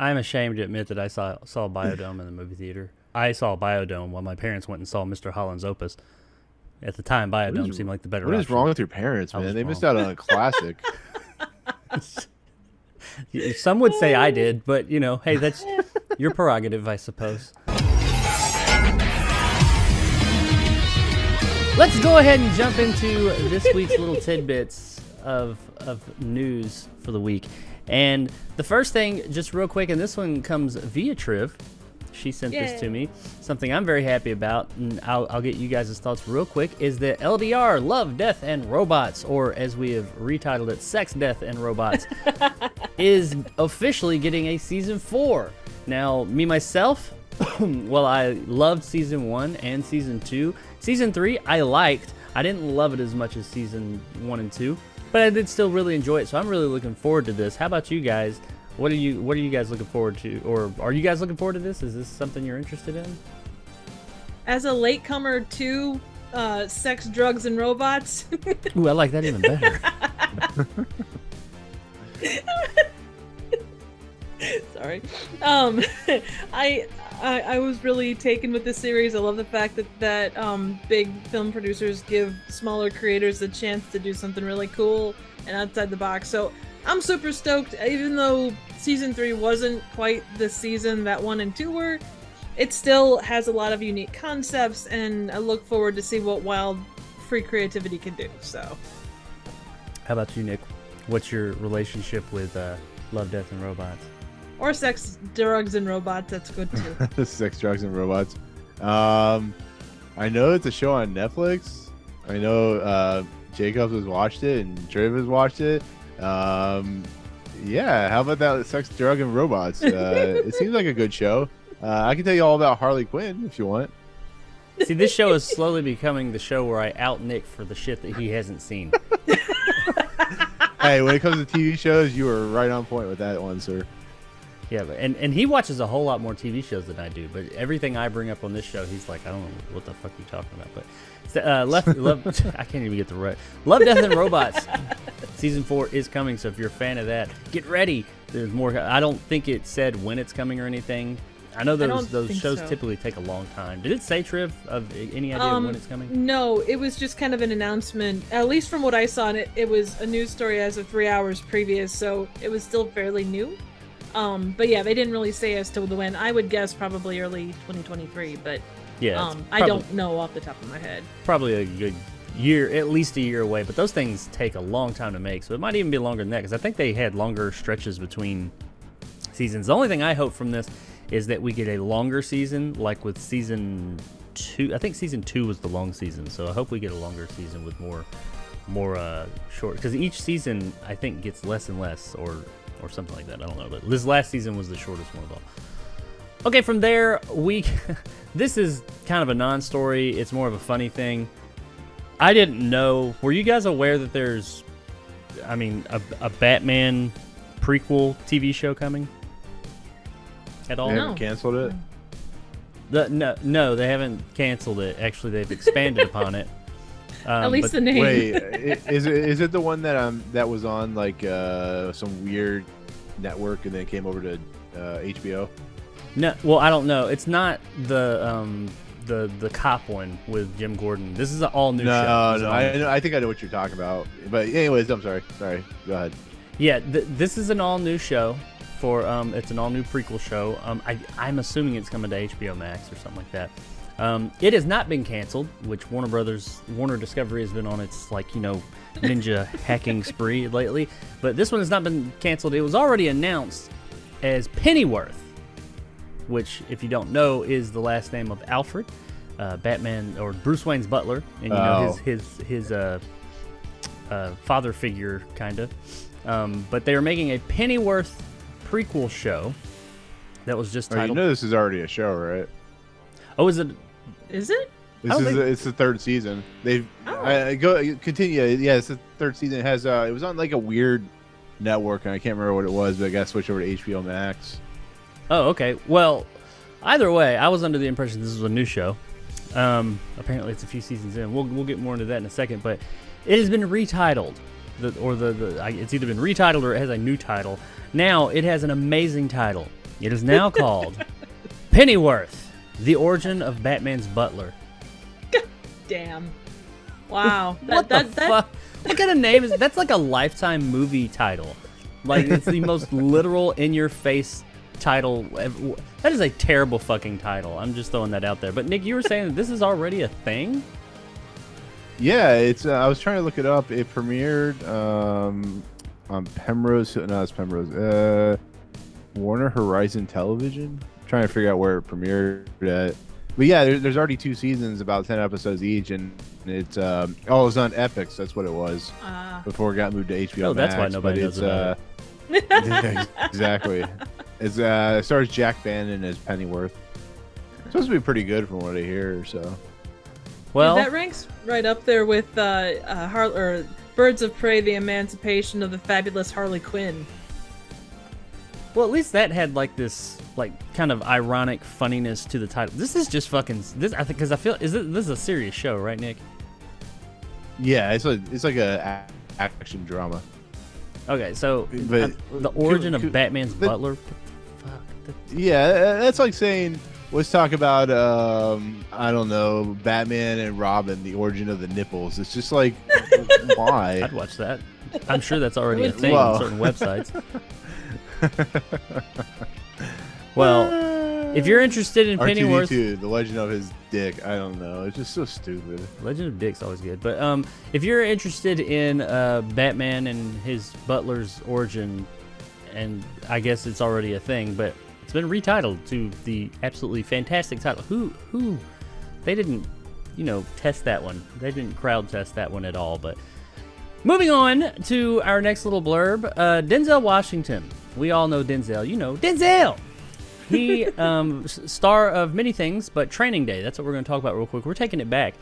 I'm ashamed to admit that I saw Biodome in the movie theater. I saw Biodome while my parents went and saw Mr. Holland's Opus. At the time, Biodome seemed like the better option. What is wrong with your parents, man? They missed out on a classic. Some would say I did, but, you know, hey, that's your prerogative, I suppose. Let's go ahead and jump into this week's little tidbits of news for the week. And the first thing, just real quick, and this one comes via Triv. She sent this to me. Something I'm very happy about, and I'll get you guys' thoughts real quick, is that LDR, Love, Death, and Robots, or as we have retitled it, Sex, Death, and Robots, is officially getting a Season 4. Now, me, myself, well, I loved Season 1 and Season 2. Season 3, I liked. I didn't love it as much as Season 1 and 2, but I did still really enjoy it, so I'm really looking forward to this. How about you guys? What are you guys looking forward to, or are you guys looking forward to this? Is this something you're interested in? As a latecomer to Sex, Drugs, and Robots. Ooh, I like that even better. Sorry. I was really taken with this series. I love the fact that big film producers give smaller creators a chance to do something really cool and outside the box. So I'm super stoked, even though Season 3 wasn't quite the season that 1 and 2 were. It still has a lot of unique concepts, and I look forward to see what wild, free creativity can do. So, how about you, Nick? What's your relationship with Love, Death, and Robots? Or Sex, Drugs, and Robots, that's good too. Sex, Drugs, and Robots. I know it's a show on Netflix. I know Jacobs has watched it, and Triv has watched it. Yeah, how about that Sex, Drug, and Robots? It seems like a good show. I can tell you all about Harley Quinn if you want. See, this show is slowly becoming the show where I out Nick for the shit that he hasn't seen. Hey, when it comes to TV shows, you are right on point with that one, sir. Yeah, but, and he watches a whole lot more TV shows than I do, but everything I bring up on this show, he's like, I don't know what the fuck you're talking about. But Love, I can't even get the right. Love, Death, and Robots. Season 4 is coming, so if you're a fan of that, get ready. There's more. I don't think it said when it's coming or anything. I know those shows typically take a long time. Did it say, Triv, of any idea of when it's coming? No, it was just kind of an announcement. At least from what I saw, and it was a news story as of 3 hours previous, so it was still fairly new. But yeah, they didn't really say as to when. I would guess probably early 2023, but yeah, I don't know off the top of my head. Probably a good year, at least a year away, but those things take a long time to make, so it might even be longer than that, because I think they had longer stretches between seasons. The only thing I hope from this is that we get a longer season, like with Season 2. I think Season 2 was the long season, so I hope we get a longer season with more short, because each season I think gets less and less, or something like that. I don't know, but this last season was the shortest one of all. Okay, from there, this is kind of a non-story. It's more of a funny thing. I didn't know. Were you guys aware that there's, a Batman prequel TV show coming at all? They haven't canceled it? No, they haven't canceled it. Actually, they've expanded upon it. At least the name. Wait, is it the one that was on like some weird network and then came over to HBO? No, well, I don't know. It's not the cop one with Jim Gordon. This is an all new show. No, I think I know what you're talking about. But anyways, I'm sorry. Go ahead. Yeah, this is an all new show. It's an all new prequel show. I'm assuming it's coming to HBO Max or something like that. It has not been canceled, which Warner Discovery has been on its ninja hacking spree lately. But this one has not been canceled. It was already announced as Pennyworth, which, if you don't know, is the last name of Alfred, Batman, or Bruce Wayne's butler, and his father figure, kind of. But they are making a Pennyworth prequel show that was just titled. This is already a show, right? Oh, is it? Is it? It's the third season. Continue. Yeah, it's the third season. It has it was on like a weird network, and I can't remember what it was, but I got switched over to HBO Max. Oh, okay. Well, either way, I was under the impression this was a new show. Apparently, it's a few seasons in. We'll get more into that in a second, but it has been retitled. It's either been retitled or it has a new title. Now, it has an amazing title. It is now called Pennyworth: The Origin of Batman's Butler. Damn. Wow. What the fuck? What kind of name is it? That's like a Lifetime movie title. Like, it's the most literal, in-your-face title ever. That is a terrible fucking title. I'm just throwing that out there. But Nick, you were saying that this is already a thing? Yeah, it's. I was trying to look it up. It premiered on Penrose. No, it's Penrose. Warner Horizon Television. I'm trying to figure out where it premiered at. But yeah, there's already 2 seasons, about 10 episodes each, and it's it was on Epix. That's what it was before it got moved to HBO. Oh, that's Max, why nobody knows about it. Exactly. It's it stars Jack Bannon as Pennyworth. It's supposed to be pretty good from what I hear. So, well, that ranks right up there with Birds of Prey: The Emancipation of the Fabulous Harley Quinn. well, at least that had like this, like, kind of ironic funniness to the title. This is just fucking this. I think because I feel this is a serious show, right, Nick? yeah, it's like a action drama. Okay, so But the origin of Batman's Butler. Fuck. Yeah, that's like saying, let's talk about I don't know, Batman and Robin, the origin of the nipples. It's just like, why? I'd watch that. I'm sure that's already a Would thing you? on certain websites. Well, if you're interested in Pennyworth, R2D2, the legend of his dick. I don't know. It's just so stupid. Legend of Dick's always good. But if you're interested in Batman and his Butler's origin, and I guess it's already a thing, but it's been retitled to the absolutely fantastic title. Who? They didn't, test that one. They didn't crowd test that one at all. But moving on to our next little blurb, Denzel Washington. We all know Denzel. You know Denzel. He, star of many things, but Training Day. That's what we're going to talk about real quick. We're taking it back.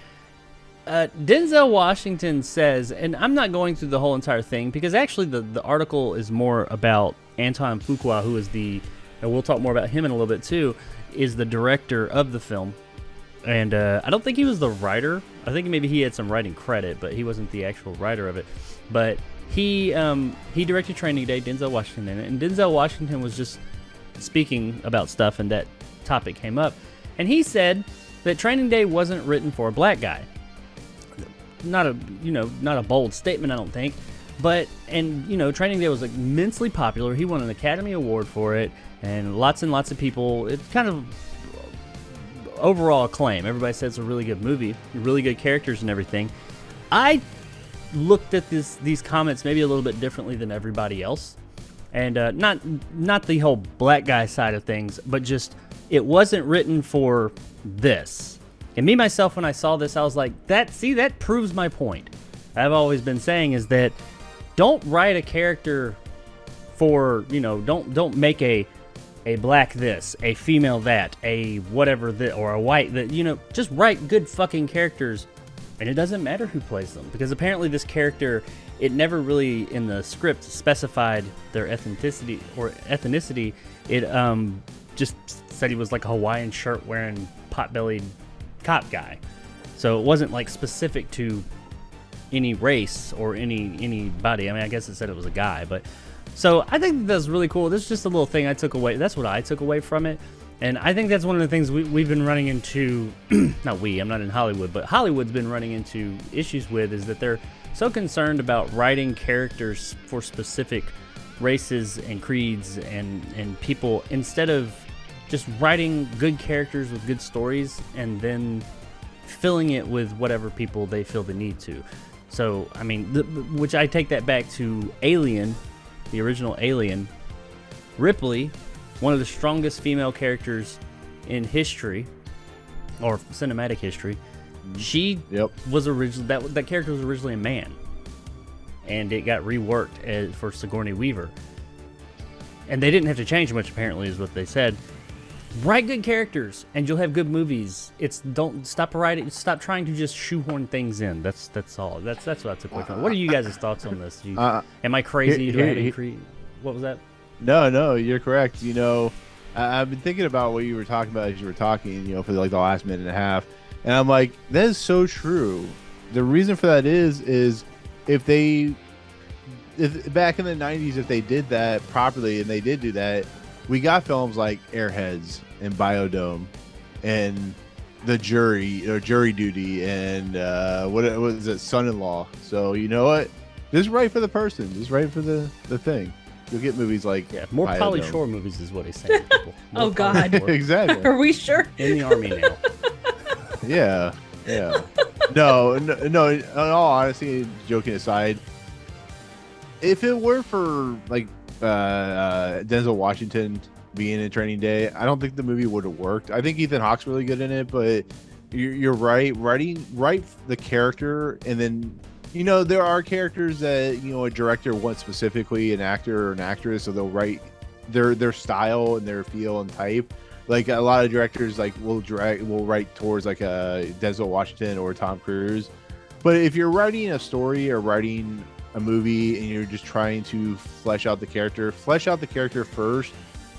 Denzel Washington says, and I'm not going through the whole entire thing because actually the article is more about Antoine Fuqua, who is and we'll talk more about him in a little bit too, is the director of the film. And I don't think he was the writer. I think maybe he had some writing credit, but he wasn't the actual writer of it. But he directed Training Day, Denzel Washington, and Denzel Washington was just speaking about stuff, and that topic came up, and he said that Training Day wasn't written for a black guy. Not a bold statement, I don't think, but Training Day was immensely popular. He won an Academy Award for it, and lots of people. It's kind of overall acclaim. Everybody says it's a really good movie, really good characters and everything. I looked at these comments maybe a little bit differently than everybody else. And not the whole black guy side of things, but just it wasn't written for this. And me, myself, when I saw this, I was like, that proves my point. I've always been saying is that don't write a character for, don't make a black this, a female that, a whatever that, or a white that, just write good fucking characters. And it doesn't matter who plays them, because apparently this character, it never really in the script specified their ethnicity. It just said he was like a Hawaiian shirt wearing pot-bellied cop guy. So it wasn't like specific to any race or anybody. I mean, I guess it said it was a guy, but so I think that's really cool. This is just a little thing I took away. That's what I took away from it. And I think that's one of the things we've been running into, not we, I'm not in Hollywood, but Hollywood's been running into issues with, is that they're so concerned about writing characters for specific races and creeds and people, instead of just writing good characters with good stories and then filling it with whatever people they feel the need to. So, I mean, which I take that back to Alien, the original Alien. Ripley, one of the strongest female characters in history, or cinematic history. She was originally that character was originally a man, and it got reworked for Sigourney Weaver. And they didn't have to change much, apparently, is what they said. Write good characters, and you'll have good movies. Don't stop writing. Stop trying to just shoehorn things in. That's all. That's what I took away from it. What are you guys' thoughts on this? Am I crazy? What was that? No, you're correct. I've been thinking about what you were talking about as you were talking, for like the last minute and a half. And I'm like, that is so true. The reason for that is if back in the 90s, if they did that properly, and they did do that, we got films like Airheads and Biodome and The Jury or Jury Duty and what was it, Son-in-Law. So you know what? Just right for the person. Just right for the thing. You'll get movies like more Biodome. Pauly Shore movies is what he's saying. People. Oh God, exactly. Are we sure? In the army now. Yeah. No. In all honesty, joking aside, if it were for like Denzel Washington being in Training Day, I don't think the movie would have worked. I think Ethan Hawke's really good in it, but you're right. Write the character, and then there are characters that a director wants specifically, an actor or an actress, so they'll write their style and their feel and type. Like a lot of directors, like will write towards like a Denzel Washington or Tom Cruise. But if you're writing a story or writing a movie and you're just trying to flesh out the character first.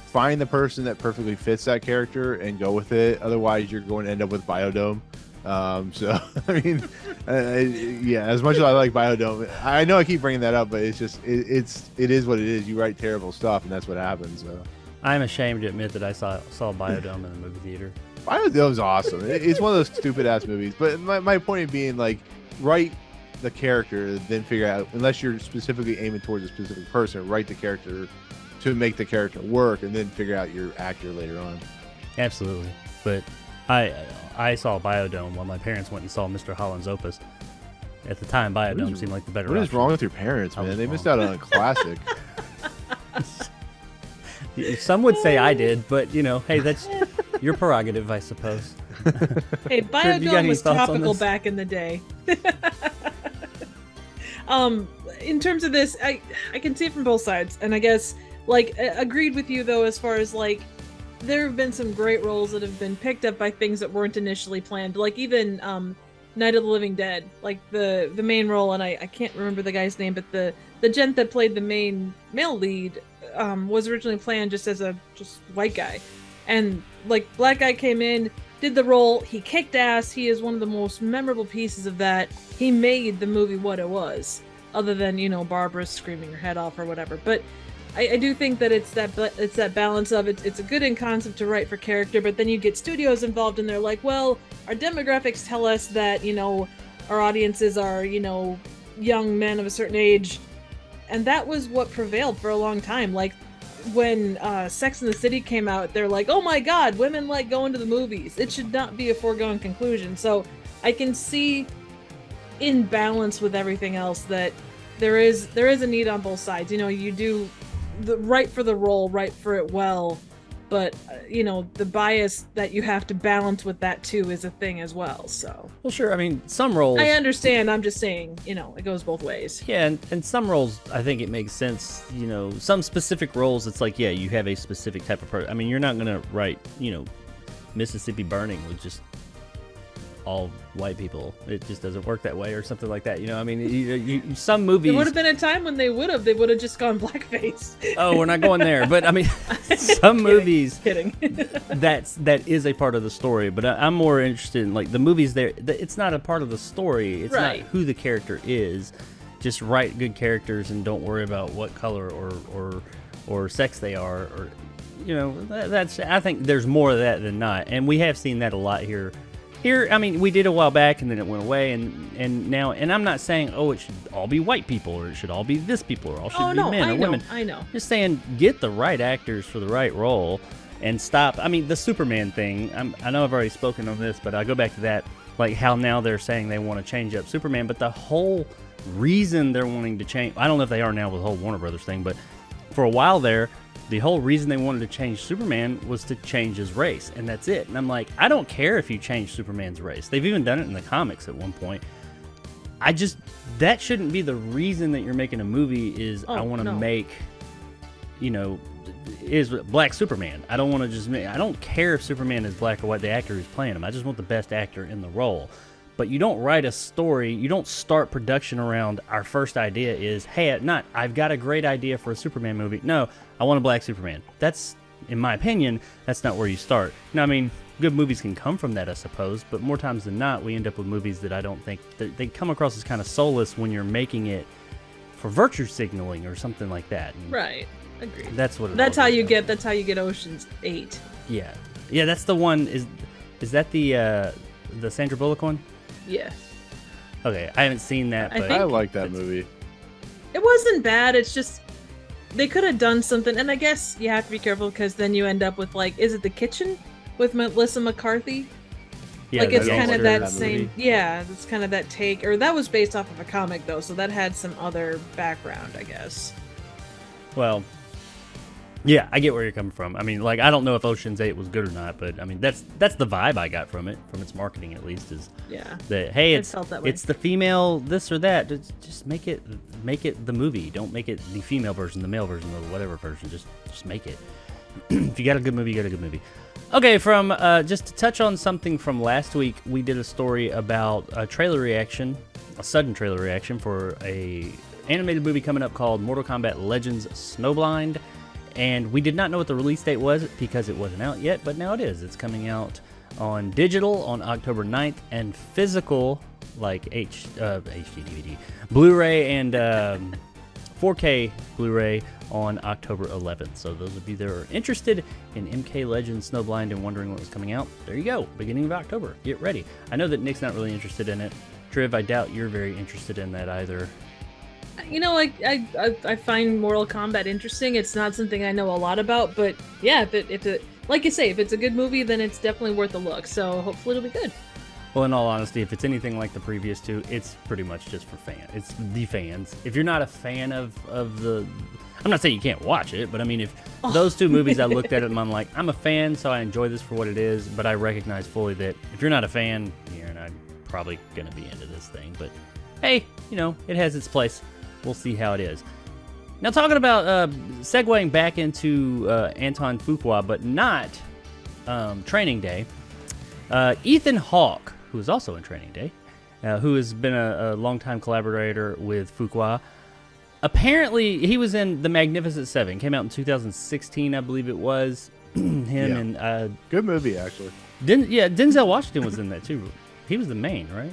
Find the person that perfectly fits that character and go with it. Otherwise, you're going to end up with Biodome. So I mean, yeah. As much as I like Biodome, I know I keep bringing that up, but it's just it is what it is. You write terrible stuff, and that's what happens. So. I'm ashamed to admit that I saw Biodome in the movie theater. Biodome's awesome. It's one of those stupid ass movies. But my point being, like, write the character, then figure out, unless you're specifically aiming towards a specific person, write the character to make the character work, and then figure out your actor later on. Absolutely. But I saw Biodome while my parents went and saw Mr. Holland's Opus. At the time, Biodome seemed like the better option. What is wrong with your parents, man? They missed out on a classic. Some would say I did, but hey, that's your prerogative, I suppose. Hey, Biodome was topical back in the day. In terms of this, I can see it from both sides, and I guess agreed with you though as far as there have been some great roles that have been picked up by things that weren't initially planned, like even Night of the Living Dead, like the main role, and I can't remember the guy's name, but the gent that played the main male lead was originally planned just as a white guy, and black guy came in, did the role, he kicked ass, he is one of the most memorable pieces of that. He made the movie what it was, other than Barbara screaming her head off or whatever. But I do think that it's that balance of it's a good in concept to write for character, but then you get studios involved and they're like, well, our demographics tell us that our audiences are young men of a certain age, and that was what prevailed for a long time. Like when Sex and the City came out, they're like, oh my god, women like going to the movies. It should not be a foregone conclusion. So I can see in balance with everything else that there is a need on both sides. You do the right for the role, right for it well, but the bias that you have to balance with that too is a thing as well. So well, sure. I mean, some roles I understand. I'm just saying, it goes both ways. Yeah, and some roles I think it makes sense. Some specific roles, it's like, yeah, you have a specific type of person. I mean, you're not gonna write Mississippi Burning with just all white people. It just doesn't work that way, or something like that. I mean, some movies. There would have been a time when they would have just gone blackface. Oh, we're not going there. But I mean, some movies. Kidding. that is a part of the story. But I'm more interested in the movies there. It's not a part of the story. It's right. Not who the character is. Just write good characters and don't worry about what color or sex they are. Or that's. I think there's more of that than not, and we have seen that a lot here. I mean, we did a while back, and then it went away, and now, and I'm not saying, it should all be white people, or it should all be this people, or all should be men or women. I know. Just saying, get the right actors for the right role, and stop. I mean, the Superman thing. I know I've already spoken on this, but I go back to that, how now they're saying they want to change up Superman, but the whole reason they're wanting to change, I don't know if they are now with the whole Warner Brothers thing, but for a while there, the whole reason they wanted to change Superman was to change his race, and that's it. And I'm like, I don't care if you change Superman's race. They've even done it in the comics at one point. That shouldn't be the reason that you're making a movie is I want to make, is black Superman. I don't want to just I don't care if Superman is black or white, the actor who's playing him. I just want the best actor in the role. But you don't write a story, you don't start production around our first idea is, hey, I've got a great idea for a Superman movie. No, I want a black Superman. That's, in my opinion, that's not where you start. Now, I mean, good movies can come from that, I suppose, but more times than not, we end up with movies that I don't think, they come across as kind of soulless when you're making it for virtue signaling or something like that. Right. Agreed. That's what. That's how you get. That's how you get Ocean's 8. Yeah, yeah. That's the one. Is that the Sandra Bullock one? Yeah. Okay, I haven't seen that. But I like that movie. It wasn't bad. It's just they could have done something, and I guess you have to be careful because then you end up with like, is it The Kitchen with Melissa McCarthy? yeah, Like it's the kind of gangster that same. movie. Yeah, it's kind of that take, or that was based off of a comic though, so that had some other background, I guess. Well, yeah, I get where you're coming from. I mean, like, I don't know if Ocean's 8 was good or not, but I mean, that's the vibe I got from it, from its marketing at least, is Yeah. that hey, It felt that way. it's the female this or that. Just make it the movie. Don't make it the female version, the male version, or whatever version. Just make it. If you got a good movie, you got a good movie. Okay, from just to touch on something from last week, we did a story about a trailer reaction, a sudden trailer reaction for a animated movie coming up called Mortal Kombat Legends Snowblind. And we did not know what the release date was because it wasn't out yet, but now it is. It's coming out on digital on October 9th and physical, like HD DVD, Blu-ray and 4K Blu-ray on October 11th. So those of you that are interested in MK Legends Snowblind and wondering what was coming out, there you go. Beginning of October. Get ready. I know that Nick's not really interested in it. Triv, I doubt you're very interested in that either. You know, like I find Mortal Kombat interesting. It's not something I know a lot about, but yeah, if it like you say, if it's a good movie, then it's definitely worth a look. So hopefully it'll be good. Well, in all honesty, if it's anything like the previous two, it's pretty much just for fans. It's the fans. If you're not a fan of the... I'm not saying you can't watch it, but I mean, if those two movies, I looked at it and I'm like, I'm a fan, so I enjoy this for what it is, but I recognize fully that if you're not a fan, you're not probably going to be into this thing. But hey, you know, it has its place. We'll see how it is. Now, talking about segueing back into Anton Fuqua, but not Training Day, Ethan Hawke, who is also in Training Day, who has been a longtime collaborator with Fuqua. Apparently, he was in The Magnificent Seven. Came out in 2016, I believe it was. And good movie, actually. Denzel Washington was in that too. He was the main, right?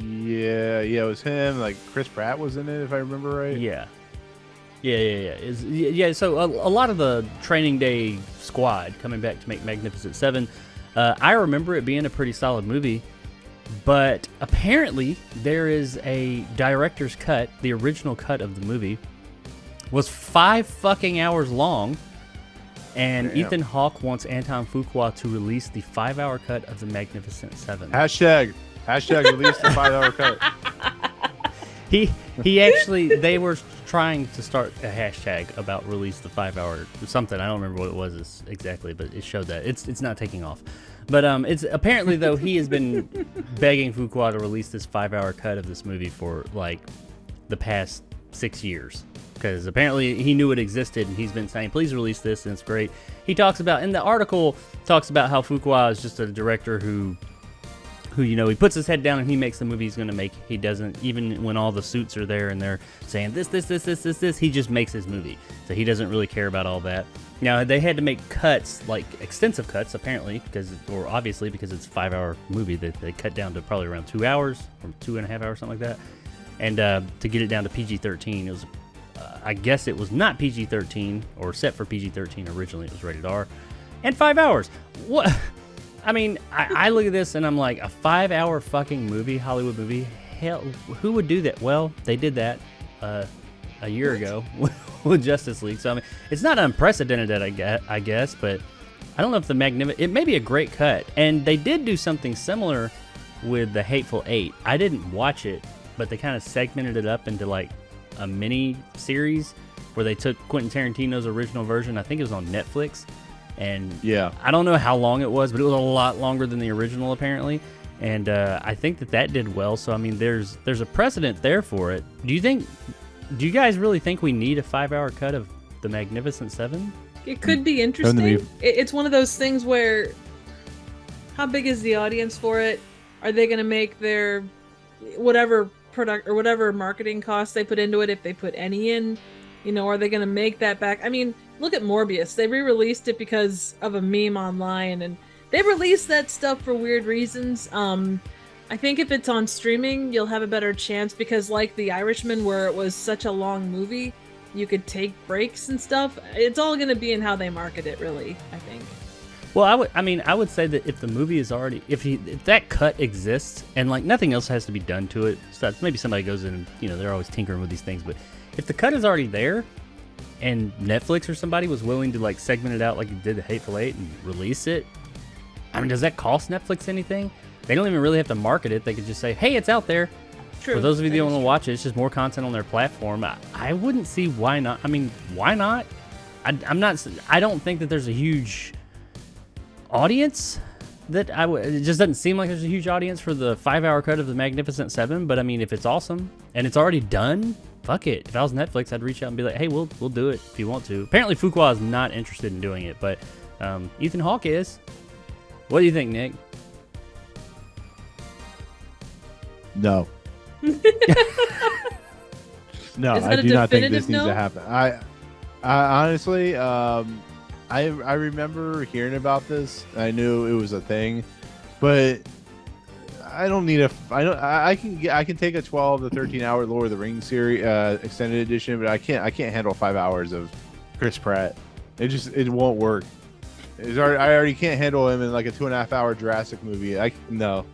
Yeah, it was him. Like Chris Pratt was in it, if I remember right. Yeah. So a lot of the Training Day squad coming back to make Magnificent Seven. I remember it being a pretty solid movie, but apparently there is a director's cut. The original cut of the movie was 5 fucking hours long, and Damn. Ethan Hawke wants Anton Fuqua to release the 5-hour cut of the Magnificent Seven. Hashtag release the 5-hour cut. He actually, they were trying to start a hashtag about release the 5-hour something. I don't remember what it was exactly, but it showed that it's not taking off. But it's apparently, though, he has been begging Fuqua to release this 5-hour cut of this movie for like the past 6 years, because apparently he knew it existed and he's been saying, please release this, and it's great. He talks about, in the article, talks about how Fuqua is just a director who you know, he puts his head down and he makes the movie he's going to make. He doesn't, even when all the suits are there and they're saying this, he just makes his movie. So he doesn't really care about all that. Now, they had to make cuts, like extensive cuts, apparently, because it's a 5-hour movie that they cut down to probably around 2 hours, or 2.5 hours, something like that. And to get it down to PG-13, it was, I guess it was not PG-13 or set for PG-13 originally. It was rated R. And 5 hours. What? I mean, I look at this and I'm like, a 5-hour fucking movie, Hollywood movie? Hell, who would do that? Well, they did that a year ago with Justice League. So, I mean, it's not unprecedented, I guess, but I don't know if it may be a great cut. And they did do something similar with The Hateful Eight. I didn't watch it, but they kind of segmented it up into like a mini series where they took Quentin Tarantino's original version. I think it was on Netflix. And yeah, I don't know how long it was, but it was a lot longer than the original, apparently. And I think that did well. So, I mean, there's a precedent there for it. Do you guys really think we need a 5-hour cut of The Magnificent Seven? It could be interesting. It's one of those things where, how big is the audience for it? Are they going to make their whatever product or whatever marketing costs they put into it, if they put any in? You know, are they going to make that back? I mean, look at Morbius. They re-released it because of a meme online, and they released that stuff for weird reasons. I think if it's on streaming, you'll have a better chance because, like The Irishman, where it was such a long movie, you could take breaks and stuff. It's all going to be in how they market it, really, I think. Well, I would say that if the movie is already, if that cut exists and like nothing else has to be done to it, so maybe somebody goes in and, you know, they're always tinkering with these things, but if the cut is already there and Netflix or somebody was willing to like segment it out like you did the Hateful Eight and release it, I mean, does that cost Netflix anything? They don't even really have to market it. They could just say, hey, it's out there. True. For those of you that want to watch it, it's just more content on their platform. I wouldn't see why not. I mean, why not? I don't think that there's a huge audience that it just doesn't seem like there's a huge audience for the 5-hour cut of the Magnificent Seven. But I mean, if it's awesome and it's already done, fuck it. If I was Netflix, I'd reach out and be like, hey, we'll do it if you want to. Apparently, Fuqua is not interested in doing it, but Ethan Hawke is. What do you think, Nick? No. No, Is I that a do not think definitive this needs no? to happen. I honestly, I remember hearing about this. I knew it was a thing, but I don't need I can take a 12 to 13 hour Lord of the Rings series extended edition, but I can't handle 5 hours of Chris Pratt. It won't work. I already can't handle him in like a 2.5 hour Jurassic movie. No.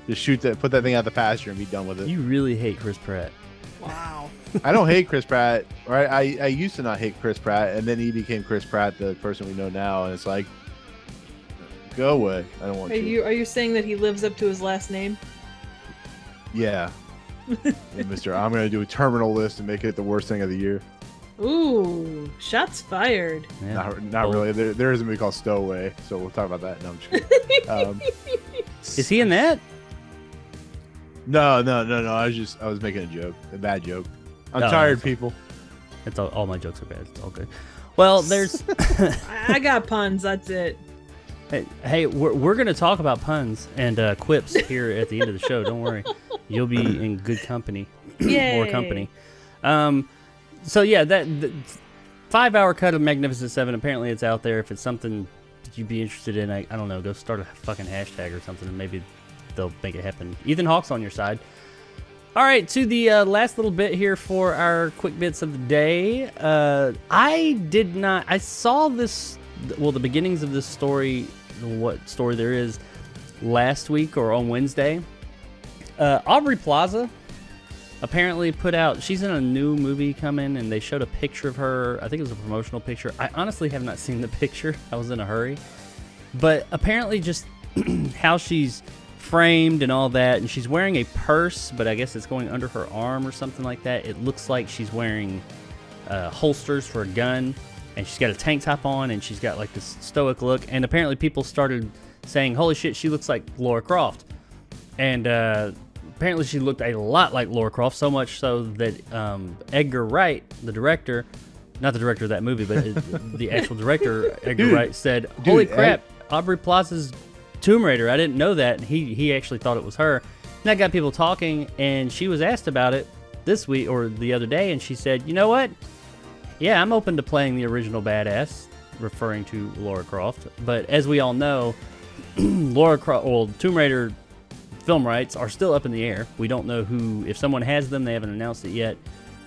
Just put that thing out the pasture and be done with it. You really hate Chris Pratt. Wow. I don't hate Chris Pratt, right? I used to not hate Chris Pratt, and then he became Chris Pratt, the person we know now, and it's like, go away. I don't want Are you saying that he lives up to his last name? Yeah. Hey, Mr. I'm going to do a terminal list and make it the worst thing of the year. Ooh, shots fired. Yeah. Not really. There is a movie called Stowaway, so we'll talk about that. No, I'm just kidding. Is he in that? No. I was making a joke, a bad joke. I'm No, tired, that's people. It's all my jokes are bad. It's all good. Well, there's. I got puns. That's it. Hey, we're gonna talk about puns and quips here at the end of the show. Don't worry, you'll be in good company. Yay. More company. So yeah, the 5-hour cut of Magnificent Seven. Apparently, it's out there. If it's something that you'd be interested in, I don't know. Go start a fucking hashtag or something, and maybe they'll make it happen. Ethan Hawke's on your side. All right, to the last little bit here for our quick bits of the day. I saw this, well, the beginnings of this story, what story there is, last week or on Wednesday. Aubrey Plaza apparently put out, she's in a new movie coming, and they showed a picture of her. I think it was a promotional picture. I honestly have not seen the picture. I was in a hurry. But apparently just how she's framed and all that, and she's wearing a purse, but I guess it's going under her arm or something like that. It looks like she's wearing holsters for a gun, and she's got a tank top on, and she's got like this stoic look, and apparently people started saying, holy shit, she looks like Lara Croft. And apparently she looked a lot like Lara Croft, so much so that Edgar Wright, the director, not the director of that movie, but the actual director, Edgar Wright, said, holy crap, Aubrey Plaza's Tomb Raider. I didn't know that. And he actually thought it was her. And that got people talking, and she was asked about it this week or the other day, and she said, you know what? Yeah, I'm open to playing the original badass, referring to Lara Croft. But as we all know, Lara Croft, well, Tomb Raider film rights are still up in the air. We don't know who, if someone has them, they haven't announced it yet.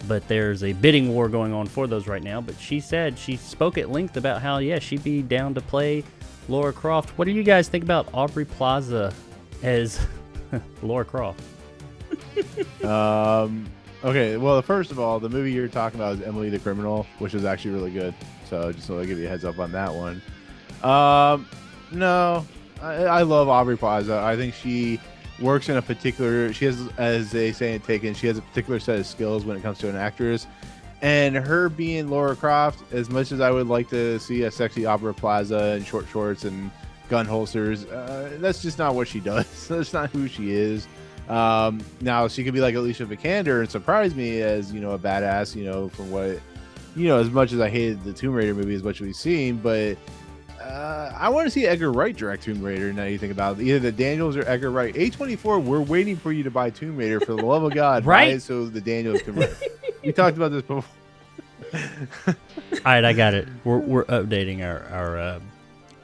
But there's a bidding war going on for those right now. But she said, she spoke at length about how, yeah, she'd be down to play Lara Croft. What do you guys think about Aubrey Plaza as Lara Croft? Okay, well, first of all, the movie you're talking about is Emily the Criminal, which is actually really good. So just want to give you a heads up on that one. No, I love Aubrey Plaza. I think she works in a particular, she has, as they say in Taken, she has a particular set of skills when it comes to an actress. And her being Lara Croft, as much as I would like to see a sexy Aubrey Plaza in short shorts and gun holsters, that's just not what she does. That's not who she is. Now, she could be like Alicia Vikander and surprise me as, you know, a badass, you know, from what, you know, as much as I hated the Tomb Raider movie, as much as we've seen, but I want to see Edgar Wright direct Tomb Raider. Now you think about it, either the Daniels or Edgar Wright. A24, we're waiting for you to buy Tomb Raider, for the love of God, right? Buy it so the Daniels can write. We talked about this before. All right, I got it. We're updating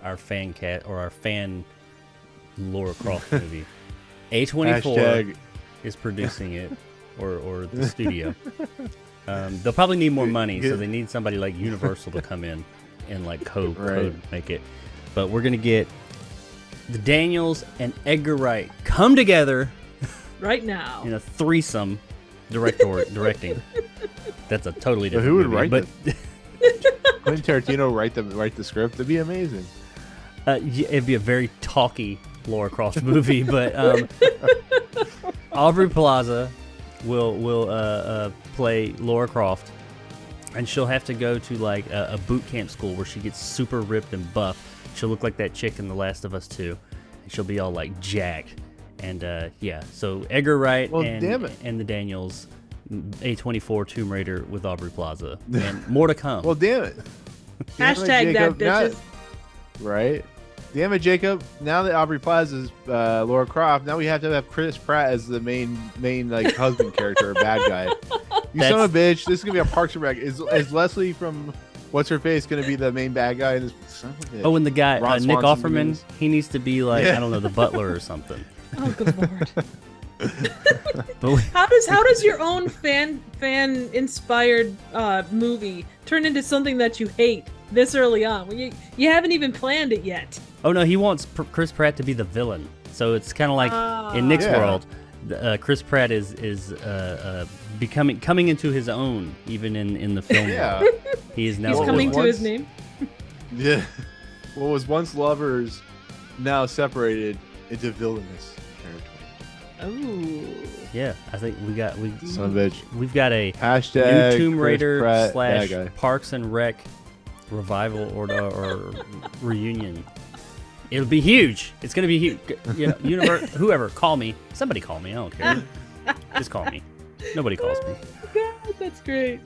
our fan cat or our fan Lara Croft movie. A24 is producing it, or the studio. They'll probably need more money, so they need somebody like Universal to come in and like code make it. But we're gonna get the Daniels and Edgar Wright come together right now in a threesome directing. That's a totally different. Who would movie, write but Quentin Tarantino write the script? That'd be amazing. it'd be a very talky Lara Croft movie. But Aubrey Plaza will play Lara Croft, and she'll have to go to like a boot camp school where she gets super ripped and buff. She'll look like that chick in The Last of Us 2, and she'll be all like jacked. And yeah, so Edgar Wright and the Daniels, A24 Tomb Raider with Aubrey Plaza, and more to come. Well, damn it. Hashtag that, bitches. Right? Damn it, Jacob. Now that Aubrey Plaza's Lara Croft, now we have to have Chris Pratt as the main like husband character or bad guy. You son of a bitch. This is going to be a Parks and Rec. Is Leslie from What's Her Face going to be the main bad guy in this? Son of a bitch. Oh, and the guy, Nick Offerman, movies. he needs to be like, I don't know, the butler or something. Oh, good lord. But How does your own fan inspired movie turn into something that you hate this early on? When you haven't even planned it yet. oh no, he wants Chris Pratt to be the villain. So it's kind of like in Nick's world, Chris Pratt is coming into his own, even in the film. Yeah. world. He is now He's a coming villain. to his name. Yeah. What was once lovers, now separated into villainous territory. Oh. Yeah, I think Son of a bitch. we've got a Hashtag new Tomb Chris Raider Pratt, / bad guy. Parks and Rec revival or reunion. It'll be huge. It's gonna be huge. You know, whoever, call me. Somebody call me. I don't care. Just call me. Nobody calls me. God, that's great.